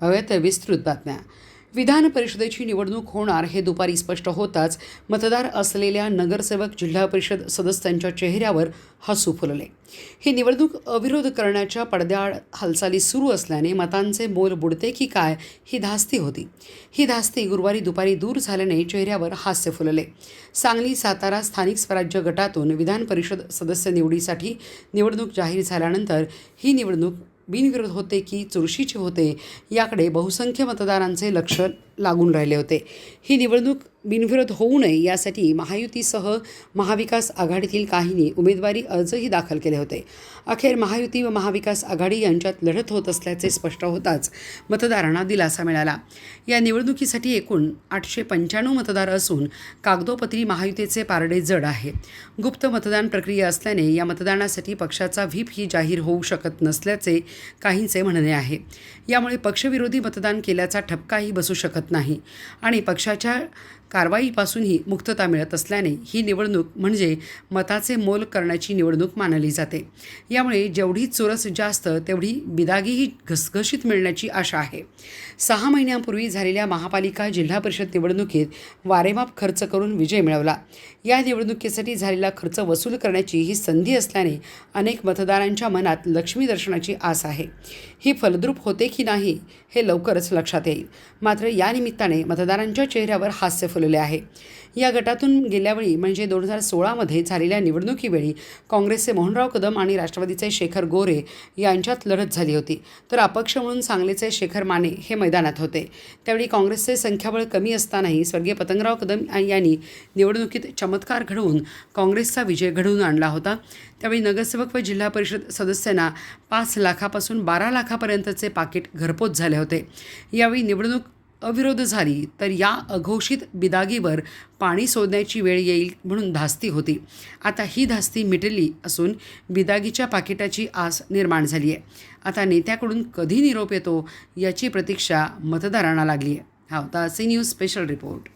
पाहूयात विस्तृत बातम्या. विधान परिषदेची निवडणूक होणार हे दुपारी स्पष्ट होताच मतदार असलेल्या नगरसेवक, जिल्हा परिषद सदस्यांच्या चेहऱ्यावर हसू फुलले. ही निवडणूक अविरोध करण्याच्या पडद्याआड हालचाली सुरू असल्याने मतांचे मोल बुडते की काय ही धास्ती होती. ही धास्ती गुरुवारी दुपारी दूर झाल्याने चेहऱ्यावर हास्य फुलले. सांगली, सातारा स्थानिक स्वराज्य गटातून विधान परिषद सदस्य निवडीसाठी निवडणूक जाहीर झाल्यानंतर ही निवडणूक बिनविरोध होते की चुरशीचे होते याकडे बहुसंख्य मतदारांचे लक्ष लागून राहिले होते. ही निवडणूक बिनविरोध होऊ नये यासाठी महायुतीसह महाविकास आघाडीतील काहींनी उमेदवारी अर्जही दाखल केले होते. अखेर महायुती व महाविकास आघाडी यांच्यात लढत होत असल्याचे स्पष्ट होताच मतदारांना दिलासा मिळाला. या निवडणुकीसाठी एकूण 895 मतदार असून कागदोपत्री महायुतीचे पारडे जड आहे. गुप्त मतदान प्रक्रिया असल्याने या मतदानासाठी पक्षाचा व्हीप ही जाहीर होऊ शकत नसल्याचे काहींचे म्हणणे आहे. यामुळे पक्षविरोधी मतदान केल्याचा ठपकाही बसू शकत नाही आणि पक्षाच्या कारवाईपासूनही मुक्तता मिळत असल्याने ही निवडणूक म्हणजे मताचे मोल करण्याची निवडणूक मानली जाते. यामुळे जेवढी चोरस जास्त तेवढी बिदागीही घसघशीत मिळण्याची आशा आहे. 6 महिन्यांपूर्वी झालेल्या महापालिका, जिल्हा परिषद निवडणुकीत वारेमाप खर्च करून विजय मिळवला. या निवडणुकीसाठी झालेला खर्च वसूल करण्याची ही संधी असल्याने अनेक मतदारांच्या मनात लक्ष्मी दर्शनाची आस आहे. ही फलद्रूप होते की नाही हे लवकरच लक्षात येईल. मात्र या निमित्ताने मतदारांच्या चेहऱ्यावर हास्य फुलले आहे. या गटातून गेल्यावेळी म्हणजे 2016मध्ये झालेल्या निवडणुकीवेळी काँग्रेसचे मोहनराव कदम आणि राष्ट्रवादीचे शेखर गोरे यांच्यात लढत झाली होती. तर अपक्ष म्हणून सांगलीचे शेखर माने हे मैदानात होते. त्यावेळी काँग्रेसचे संख्याबळ कमी असतानाही स्वर्गीय पतंगराव कदम यांनी निवडणुकीत चमत्कार घडवून काँग्रेसचा विजय घडवून आणला होता. त्यावेळी नगरसेवक व जिल्हा परिषद सदस्यांना 5 लाखापासून 12 लाखापर्यंतचे पाकीट घरपोच झाले होते. यावेळी निवडणूक अविरोध झाली तर या अघोषित बिदागीवर पाणी सोडण्याची वेळ येईल म्हणून धास्ती होती. आता ही धास्ती मिटली असून बिदागीच्या पाकिटाची आस निर्माण झाली आहे. आता नेत्याकडून कधी निरोप येतो याची प्रतीक्षा मतदारांना लागली आहे. हा होता सी न्यूज स्पेशल रिपोर्ट.